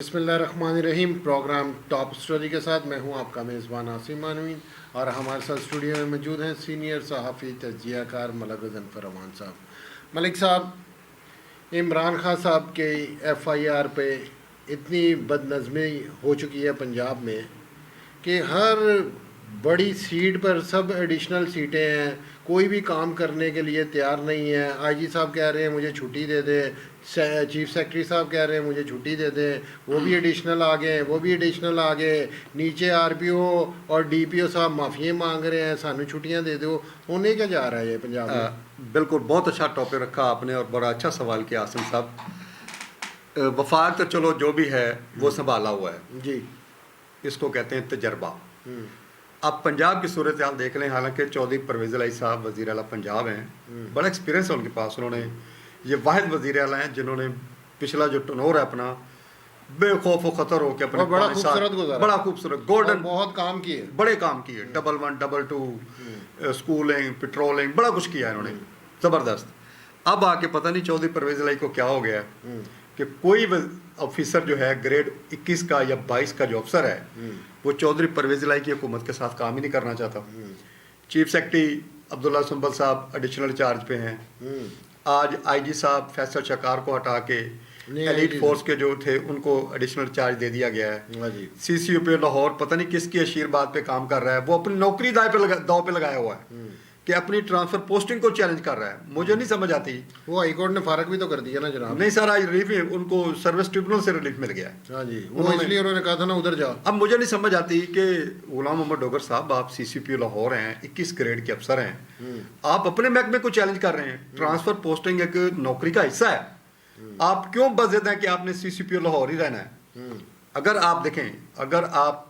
बिस्मिल्लाहिर्रहमानिर्रहीम। Programme top story के साथ मैं हूं आपका मेज़बान आसिम मानवीन और हमारे साथ स्टूडियो में मौजूद हैं सीनियर सहाफ़ी तज्ज़ियाकार मलिक ज़फ़र अमान साहब। मलिक साहब, इमरान खान साहब के FIR पे इतनी बदनज़मी हो चुकी है पंजाब में कि हर बड़ी सीट पर सब एडिशनल सीटें हैं, कोई भी काम करने के लिए तैयार नहीं है। IG साहब कह रहे हैं मुझे छुट्टी दे दें, चीफ सेक्रेटरी साहब कह रहे हैं मुझे छुट्टी दे दें, वो भी एडिशनल आ गए, वो भी एडिशनल आ गए, नीचे RPO और DPO साहब माफ़ियाँ मांग रहे हैं, सानू छुट्टियाँ दे दो। होने क्या जा रहा है ये पंजाब में? बिल्कुल, बहुत अच्छा टॉपिक रखा आपने और बड़ा अच्छा सवाल किया आसिम साहब। वफाक तो चलो जो भी है वो संभाला हुआ है जी, इसको कहते हैं तजर्बा। अब पंजाब की सूरत हाल देख लें, हालांकि चौधरी परवेज़ इलाही साहब वज़ीर आला पंजाब हैं, बड़ा एक्सपीरियंस है उनके पास। उन्होंने ये वाहिद वज़ीर आला हैं जिन्होंने पिछला जो टर्नओवर है अपना बेखौफ व ख़तर हो के अपने बड़ा खूबसूरत गुजारा, बड़ा खूबसूरत गोल्डन, बहुत काम किए, बड़े काम किए, 11 2 स्कूलिंग, पेट्रोलिंग, बड़ा कुछ किया इन्होंने, ज़बरदस्त। अब आके पता नहीं चौधरी परवेज़ इलाही को क्या हो गया कि कोई ऑफिसर जो है ग्रेड 21 का या 22 का जो अफसर है वो चौधरी परवेज़ इलाही की हुकूमत के साथ काम ही नहीं करना चाहता। चीफ सेक्रेटरी अब्दुल्ला सुंबल साहब एडिशनल चार्ज पे हैं। आज IG साहब फैसल शकार को हटा के एलीट फोर्स के जो थे उनको एडिशनल चार्ज दे दिया गया है। CCO पे लाहौर पता नहीं किसकी अशीरबाद पे काम कर रहा है, वो अपनी नौकरी दाव पे लगाया हुआ है कि अपनी ट्रांसफर पोस्टिंग को चैलेंज कर रहा है। मुझे नहीं समझ आती, वो हाई कोर्ट ने फारग भी तो कर दिया ना जनाब। नहीं सर, आज रिलीफ उनको सर्विस ट्रिब्यूनल से रिलीफ मिल गया। हाँ जी, वो इसलिए उन्होंने कहा था ना उधर जाओ। अब मुझे नहीं समझ आती कि गुलाम मोहम्मद डोगर साहब, आप CCPO लाहौर हैं, 21 ग्रेड के अफसर हैं, आप अपने महकमे को चैलेंज कर रहे हैं। ट्रांसफर पोस्टिंग एक नौकरी का हिस्सा है, आप क्यों बज़िद हैं कि आपने CCPO लाहौर ही रहना है? अगर आप देखें, अगर आप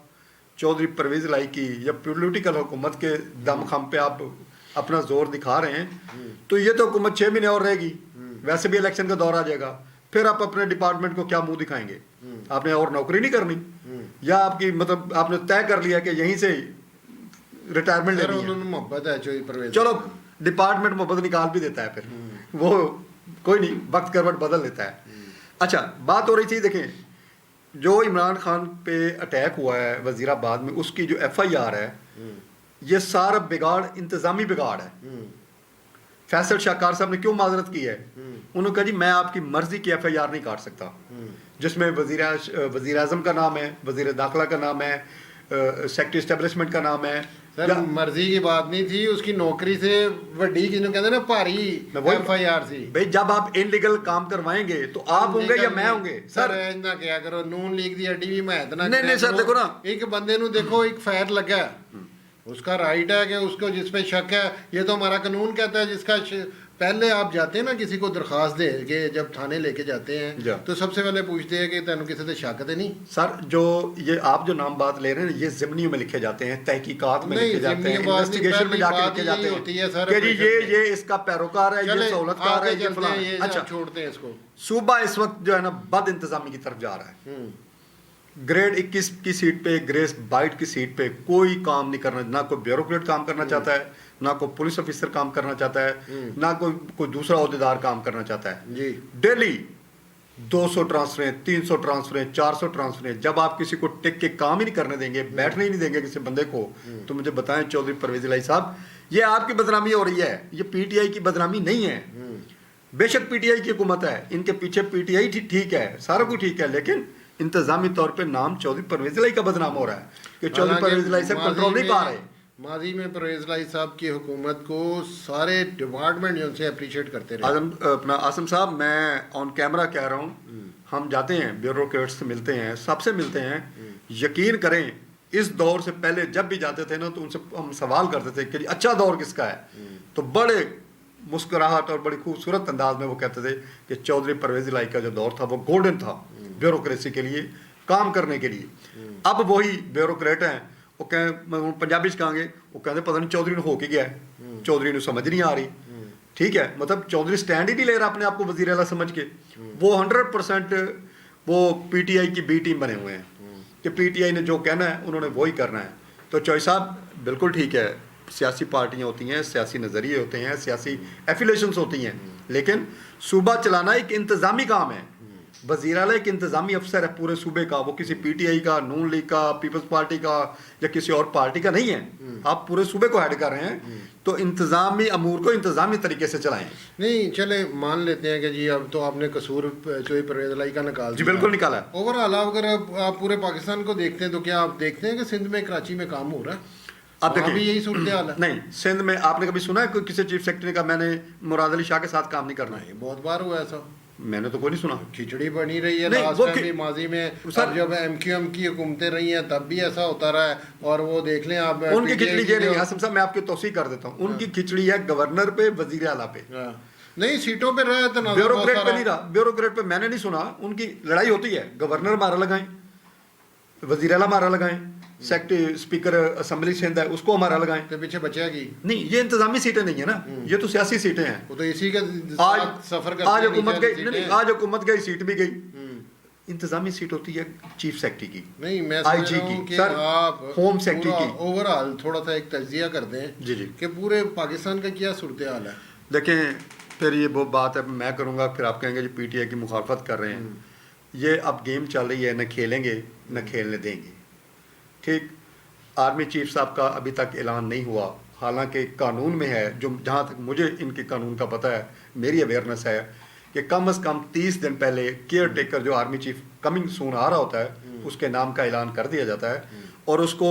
चौधरी परवेज़ इलाही की या पॉलिटिकल हुकूमत के दम खम पे आप अपना जोर दिखा रहे हैं तो ये तो हुकूमत 6 महीने और रहेगी, वैसे भी इलेक्शन का दौर आ जाएगा, फिर आप अपने डिपार्टमेंट को क्या मुंह दिखाएंगे? आपने और नौकरी नहीं करनी या आपकी मतलब आपने तय कर लिया कि यहीं से रिटायरमेंट लेनी है? मोहब्बत है चौधरी परवेज़, चलो डिपार्टमेंट मोहब्बत निकाल भी देता है, फिर वो कोई नहीं, वक्त करवट बदल लेता है। अच्छा, बात हो रही थी, देखें जो इमरान खान पे अटैक हुआ है वजीराबाद में, उसकी जो FIR है ये सारा बिगाड़ इंतजामी बिगाड़ है। फैसल शाकार साहब ने क्यों माजरत की है? उन्होंने कहा जी मैं आपकी मर्जी की FIR नहीं काट सकता, जिसमें वजीर आज़म का नाम है, वजीर दाखिला का नाम है, सेक्रेटरी एस्टेब्लिशमेंट का नाम है। सर मर्जी की बात नहीं थी, उसकी नौकरी से वड्डी जिन्होंने कहते ना भारी FIR थी भाई। जब आप इनलीगल काम करवाएंगे तो आप होंगे या मैं होंगे? सर इतना क्या करो, नून लीग दी हड्डी भी मैं इतना नहीं सर, देखो ना, एक बंदे नु देखो एक फायर लगा, उसका राइट है कि उसको जिस पे शक है, ये तो हमारा कानून कहता है, जिसका पहले आप जाते हैं ना किसी को दरखास्त दे के जब थाने लेके जाते हैं तो सबसे पहले पूछते हैं कि तेन किसी से शक तो नहीं। सर जो ये आप जो नाम बात ले रहे हैं ये ज़िमनियों में लिखे जाते हैं, तहकीकात में लिखे जाते हैं, इन्वेस्टिगेशन में जाके लिखे जाते हैं कि जी ये इसका पैरोकार है, ये सहूलतकार है, ये फलां। अच्छा, छोड़ते हैं इसको। सूबा इस वक्त जो है ना बद इंतजामी की तरफ जा रहा है। ग्रेड 21 की सीट पे, ग्रेड 22 की सीट पे कोई काम नहीं करना, ना कोई ब्यूरोक्रेट काम करना चाहता है, ना कोई पुलिस ऑफिसर काम करना चाहता है, ना कोई दूसरा ओहदेदार काम करना चाहता है जी। डेली 200 ट्रांसफरें, 300 ट्रांसफरें, 400 ट्रांसफरें। जब आप किसी को टिक के काम ही नहीं करने देंगे, बैठने ही नहीं देंगे किसी बंदे को, तो मुझे बताएं चौधरी परवेज़ इलाही साहब, ये आपकी बदनामी हो रही है, ये PTI की बदनामी नहीं है। बेशक PTI की हुकूमत है, इनके पीछे PTI ठीक है, सारा कुछ ठीक है, लेकिन इंतजामी तौर पे नाम चौधरी परवेज़ इलाही का बदनाम हो रहा है कि चौधरी परवेज़ इलाही से कंट्रोल नहीं पा रहे। माजी में परवेज़ इलाही साहब की हुकूमत को सारे डिपार्टमेंट उनसे अप्रिशिएट करते रहे। आसिम साहब, मैं ऑन कैमरा कह रहा हूँ, हम जाते हैं ब्यूरोक्रेट्स से मिलते हैं, सबसे मिलते हैं, यकीन करें इस दौर से पहले जब भी जाते थे ना तो उनसे हम सवाल करते थे कि अच्छा दौर किसका है, तो बड़े मुस्कुराहट और बड़ी खूबसूरत अंदाज में वो कहते थे कि चौधरी परवेज़ इलाही का जो दौर था वो गोल्डन था ब्यूरोक्रेसी के लिए, काम करने के लिए। अब वही ब्यूरोक्रेट हैं, वो कहें पंजाबी कहेंगे, वो कहते पता नहीं चौधरी हो के गया है, चौधरी ने समझ नहीं आ रही। ठीक है, मतलब चौधरी स्टैंड ही नहीं ले रहा अपने आप को वज़ीर आला समझ के। वो 100% वो PTI की B टीम बने हुए हैं कि PTI ने जो कहना है उन्होंने वही करना है। तो चौधरी साहब बिल्कुल ठीक है, सियासी पार्टियाँ होती हैं, सियासी नज़रिए होते हैं, सियासी एफिलेशंस होती हैं, लेकिन सूबा चलाना एक इंतज़ामी काम है। वज़ीर आला एक इंतज़ामी अफसर है पूरे सूबे का, वो किसी पीटीआई का, नून लीग का, पीपल्स पार्टी का या किसी और पार्टी का नहीं है। आप पूरे सूबे को हेड कर रहे हैं, तो इंतज़ामी अमूर को इंतज़ामी तरीके से चलाएं। नहीं चले मान लेते हैं कि जी अब तो आपने कसूर चोई परवेज़ इलाही का निकाल जी दिया। बिल्कुल निकाला है। ओवरऑल अगर आप पूरे पाकिस्तान को देखते हैं तो क्या आप देखते हैं कि सिंध में कराची में काम हो रहा है? आप वहाँ देखिए भी यही सूरत हाल है? नहीं, सिंध में आपने कभी सुना है कोई किसी चीफ सेक्रेटरी ने कहा मैंने मुराद अली शाह के साथ काम नहीं करना है? नहीं, बहुत बार हुआ ऐसा। मैंने तो कोई नहीं सुना। खिचड़ी बनी रही है नहीं, लास्ट वो टाइम भी माजी में, सर- अब जब एमक्यूएम की हुकूमतें रही हैं तब भी ऐसा होता रहा है। और वो देख लें आप उनकी PTI खिचड़ी की ये नहीं, जो- आसिम साहब मैं आपकी तौसीह कर देता हूँ, उनकी खिचड़ी है गवर्नर पे, वजीर आला पे, हाँ। नहीं सीटों पे रहे तो ब्यूरोक्रेट पे नहीं रहा। ब्यूरोक्रेट पे मैंने नहीं सुना। उनकी लड़ाई होती है, गवर्नर मारा लगाएं, वजीर आला मारा लगाएं, सेक्रेटरी स्पीकर असेंबली सिंध है उसको हमारा लगाएं। तो पीछे बचेगी नहीं, ये इंतजामी सीटें नहीं है ना, ये तो सियासी सीटें हैं। वो तो इसी के आज साथ सफर करते आज हैं, हुकूमत नीचे गई, वाली नहीं नहीं, सीटें। आज हुकूमत गई, सीट भी गई। हम्म। इंतजामी सीट होती है चीफ सेक्रेटरी की, नहीं मैं IG समझ रहा हूँ की, कि सर, आप होम सेक्रेटरी की। ओवरऑल थोड़ा सा एक तज्जिया कर दें जी जी। कि पूरे पाकिस्तान का क्या सूरत हाल है। देखें, फिर ये वो बात है मैं करूँगा, फिर आप कहेंगे जी पीटीआई की मुखालफत कर रहे हैं। ये अब गेम चल रही है, न खेलेंगे न खेलने देंगे। ठीक, आर्मी चीफ साहब का अभी तक ऐलान नहीं हुआ, हालांकि कानून में है, जो जहाँ तक मुझे इनके कानून का पता है, मेरी अवेयरनेस है कि कम से कम 30 दिन पहले केयर टेकर जो आर्मी चीफ कमिंग सून आ रहा होता है उसके नाम का ऐलान कर दिया जाता है और उसको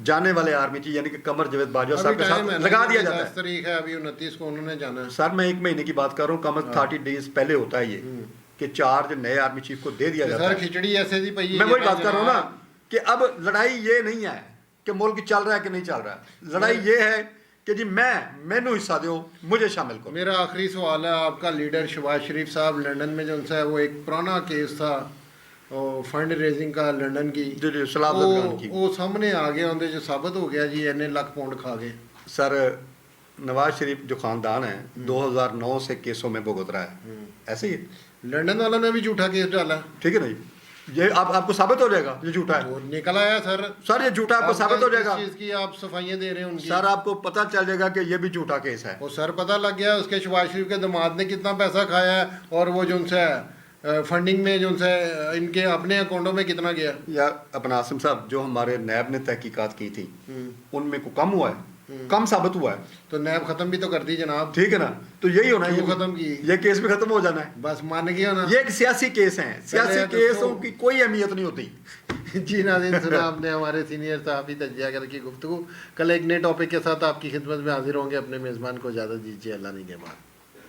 जाने वाले आर्मी चीफ यानी कि कमर जावेद बाजवा साहब के साथ लगा दिया जाता है। 10 तारीख है, अभी 29 को उन्होंने जाना है। सर मैं 1 महीने की बात कर रहा हूँ, कम 30 डेज पहले होता है ये कि चार्ज नए आर्मी चीफ को दे दिया जाता सर है। खिचड़ी ऐसे दी पई है। मैं वही बात कर रहा हूँ ना कि अब लड़ाई ये नहीं है कि मुल्क चल रहा है कि नहीं चल रहा है, लड़ाई ये है कि जी मैनू हिस्सा दो, मुझे शामिल करो। मेरा आखिरी सवाल है, आपका लीडर शहबाज शरीफ साहब लंदन में जो उनसे वो एक पुराना केस था फंड रेजिंग का लंदन की, जी जी, सलाह खान की, वो सामने आ गया, उनके जो साबित हो गया जी इन्ने लाख पाउंड खा गए। सर नवाज शरीफ जो खानदान है 2009 से केसों में भुगत रहा है, ऐसे ही लंदन वालों ने भी झूठा केस डाला, ठीक है नहीं, ये आपको साबित हो जाएगा ये झूठा है। वो निकल आया सर ये झूठा आपको साबित हो जाएगा। चीज की आप सफाइयां दे रहे हैं उनकी, सर आपको पता चल जाएगा कि ये भी झूठा केस है। वो सर पता लग गया उसके शहबाज शरीफ के दामाद ने कितना पैसा खाया है और वो जो उनसे फंडिंग में जो उनसे इनके अपने अकाउंटों में कितना गया। या अपना आसिम साहब जो हमारे नैब ने तहकीकात की थी उनमें को कम हुआ है, कम साबित हुआ है, तो नैब खत्म भी तो कर दी जनाब, ठीक है ना, तो यही होना है, क्यों खत्म की? ये केस भी खत्म हो जाना है, बस मान गया ना। ये एक सियासी केस है, सियासी पहले केसों दोस्तों- की कोई अहमियत नहीं होती। जी नाज़रीन, सुना आपने हमारे सीनियर सहाफ़ी तजिया कर की गुफ्तगू। कल एक नए टॉपिक के साथ आपकी खिदमत में हाजिर होंगे। अपने मेज़बान को इजाज़त दीजिए, अल्लाह ने के बाद।